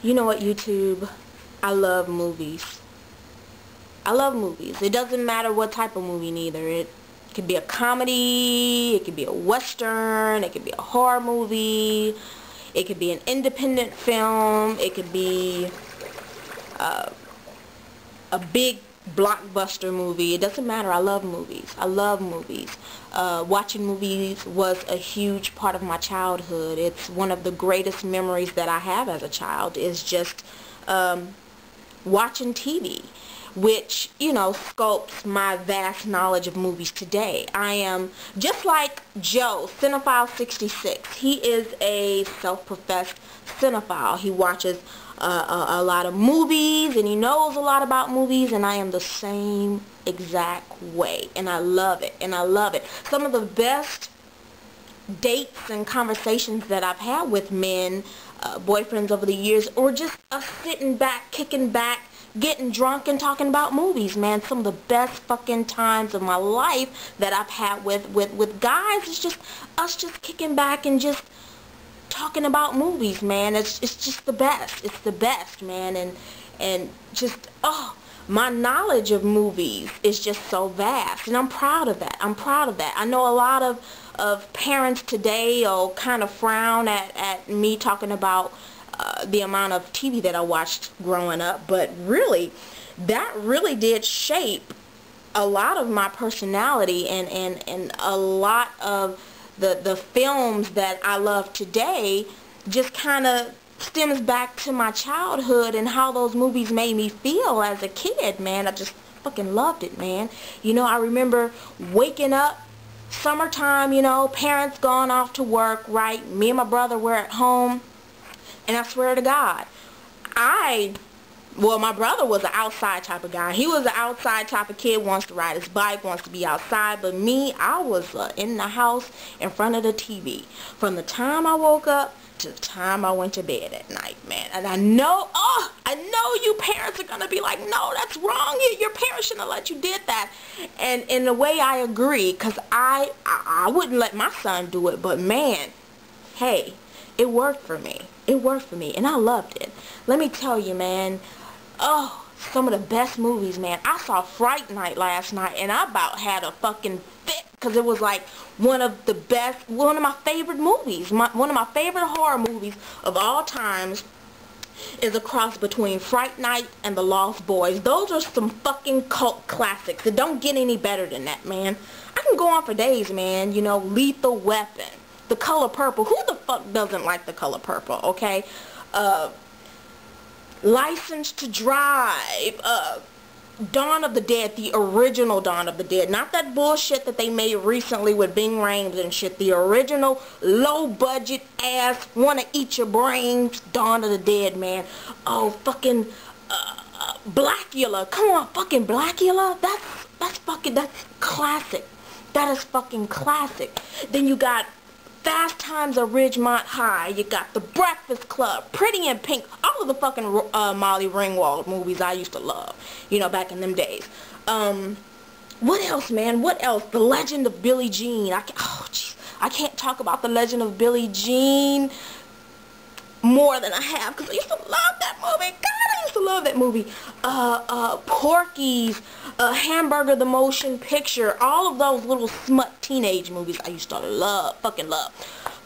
You know what, YouTube? I love movies. I love movies. It doesn't matter what type of movie neither. It could be a comedy, it could be a western, it could be a horror movie, it could be an independent film, it could be a big blockbuster movie. It doesn't matter. I love movies. I love movies. Watching movies was a huge part of my childhood. It's one of the greatest memories that I have as a child is just watching TV, which, you know, sculpts my vast knowledge of movies today. I am just like Joe, Cinephile 66. He is a self-professed cinephile. He watches a lot of movies, and he knows a lot about movies, and I am the same exact way, and I love it, and I love it. Some of the best dates and conversations that I've had with men, boyfriends over the years, or just us sitting back, kicking back, getting drunk and talking about movies, man. Some of the best fucking times of my life that I've had with guys is just us just kicking back and just talking about movies, man. It's just the best. It's the best, man. And just, oh, my knowledge of movies is just so vast, and I'm proud of that. I'm proud of that. I know a lot of parents today will kind of frown at me talking about the amount of TV that I watched growing up, but really, that really did shape a lot of my personality and a lot of the films that I love today just kind of stems back to my childhood and how those movies made me feel as a kid, man. I just fucking loved it, man. You know, I remember waking up, summertime, you know, parents gone off to work, right? Me and my brother were at home, and I swear to God, well, my brother was an outside type of guy. He was an outside type of kid, wants to ride his bike, wants to be outside. But me, I was in the house in front of the TV from the time I woke up to the time I went to bed at night, man. And I know you parents are going to be like, no, that's wrong. Your parents shouldn't have let you did that. And in a way, I agree, because I wouldn't let my son do it. But, man, hey, it worked for me. It worked for me, and I loved it. Let me tell you, man. Oh, some of the best movies, man. I saw Fright Night last night, and I about had a fucking fit, because it was like one of my favorite movies. One of my favorite horror movies of all times is a cross between Fright Night and The Lost Boys. Those are some fucking cult classics. It don't get any better than that, man. I can go on for days, man. You know, Lethal Weapon, The Color Purple. Who the fuck doesn't like The Color Purple, okay? License to Drive, Dawn of the Dead, the original Dawn of the Dead, not that bullshit that they made recently with Bing Rames and shit, the original low budget ass, wanna eat your brains, Dawn of the Dead, man. Oh, fucking, Blackula, come on, fucking Blackula, that's classic, that is fucking classic. Then you got Fast Times at Ridgemont High, you got The Breakfast Club, Pretty in Pink, all of the fucking Molly Ringwald movies I used to love, you know, back in them days. What else, man? What else? The Legend of Billie Jean. I can't talk about The Legend of Billie Jean more than I have, because I used to love that movie. God, I used to love that movie. Porky's, Hamburger the Motion Picture, all of those little smut teenage movies I used to love, fucking love.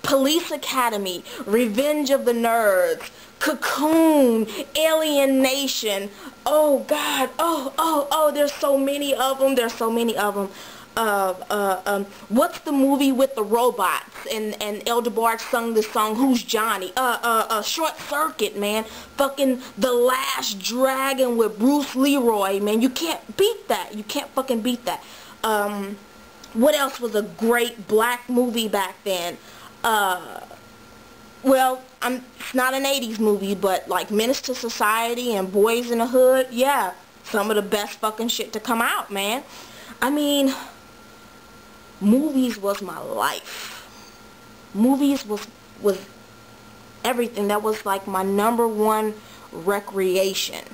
Police Academy, Revenge of the Nerds, Cocoon, Alien Nation. Oh God, oh, there's so many of them. There's so many of them. What's the movie with the robots and El DeBarge sung this song, Who's Johnny? Short Circuit, man. Fucking The Last Dragon with Bruce Leroy, man. You can't beat that. You can't fucking beat that. What else was a great black movie back then? Well, it's not an 80s movie, but like Menace to Society and Boys in the Hood, yeah. Some of the best fucking shit to come out, man. I mean, movies was my life. Movies was everything. That was like my #1 recreation.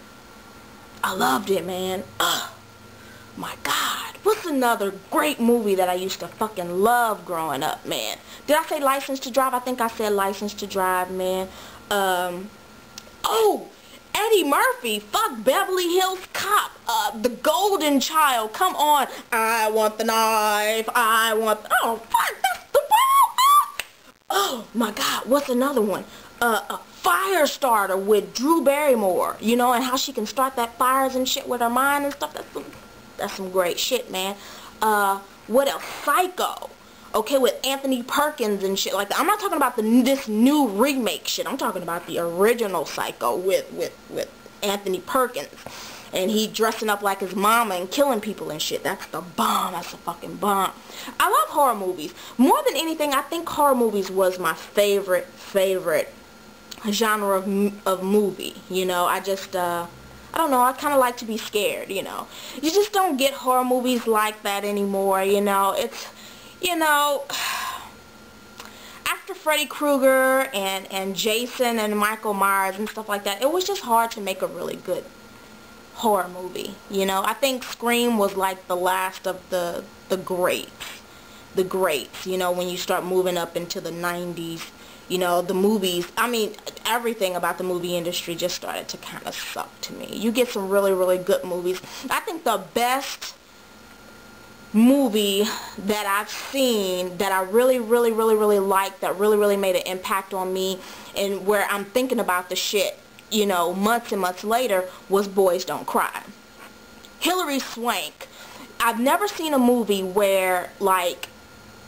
I loved it, man. My God. What's another great movie that I used to fucking love growing up, man? Did I say License to Drive? I think I said License to Drive, man. Oh, Eddie Murphy, fuck Beverly Hills Cop, The Golden Child, come on. I want the knife, I want, oh fuck, that's the one. Oh my God, what's another one? A Firestarter with Drew Barrymore, you know, and how she can start that fires and shit with her mind and stuff. That's some great shit, man. What else? Psycho. Okay, with Anthony Perkins and shit like that. I'm not talking about this new remake shit. I'm talking about the original Psycho with Anthony Perkins. And he dressing up like his mama and killing people and shit. That's the bomb. That's the fucking bomb. I love horror movies. More than anything, I think horror movies was my favorite genre of movie. You know, I just, I don't know, I kind of like to be scared, you know. You just don't get horror movies like that anymore, you know. It's, you know, after Freddy Krueger and Jason and Michael Myers and stuff like that, it was just hard to make a really good horror movie, you know. I think Scream was like the last of the greats, you know, when you start moving up into the 90s, you know, the movies, I mean, everything about the movie industry just started to kind of suck to me. You get some really, really good movies. I think the best movie that I've seen that I really liked, that really made an impact on me, and where I'm thinking about the shit, you know, months and months later, was Boys Don't Cry. Hilary Swank. I've never seen a movie where, like,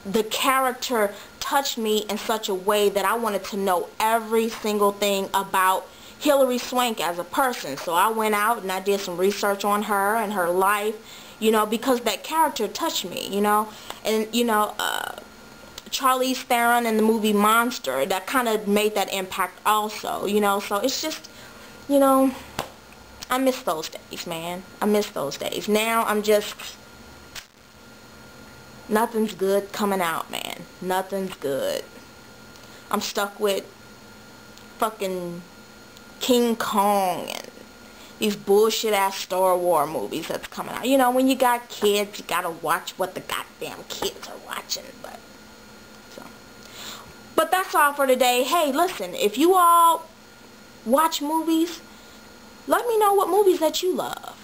the character touched me in such a way that I wanted to know every single thing about Hilary Swank as a person. So I went out and I did some research on her and her life, you know, because that character touched me, you know. And, you know, Charlize Theron in the movie Monster, that kind of made that impact also, you know. So it's just, you know, I miss those days, man. I miss those days. Now I'm just, nothing's good coming out, man. Nothing's good. I'm stuck with fucking King Kong and these bullshit ass Star Wars movies that's coming out. You know, when you got kids, you gotta watch what the goddamn kids are watching. But that's all for today. Hey, listen, if you all watch movies, let me know what movies that you love.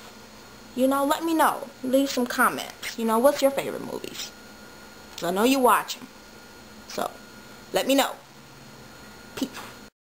You know, let me know. Leave some comments. You know, what's your favorite movies? 'Cause I know you watch them. So, let me know. Peace.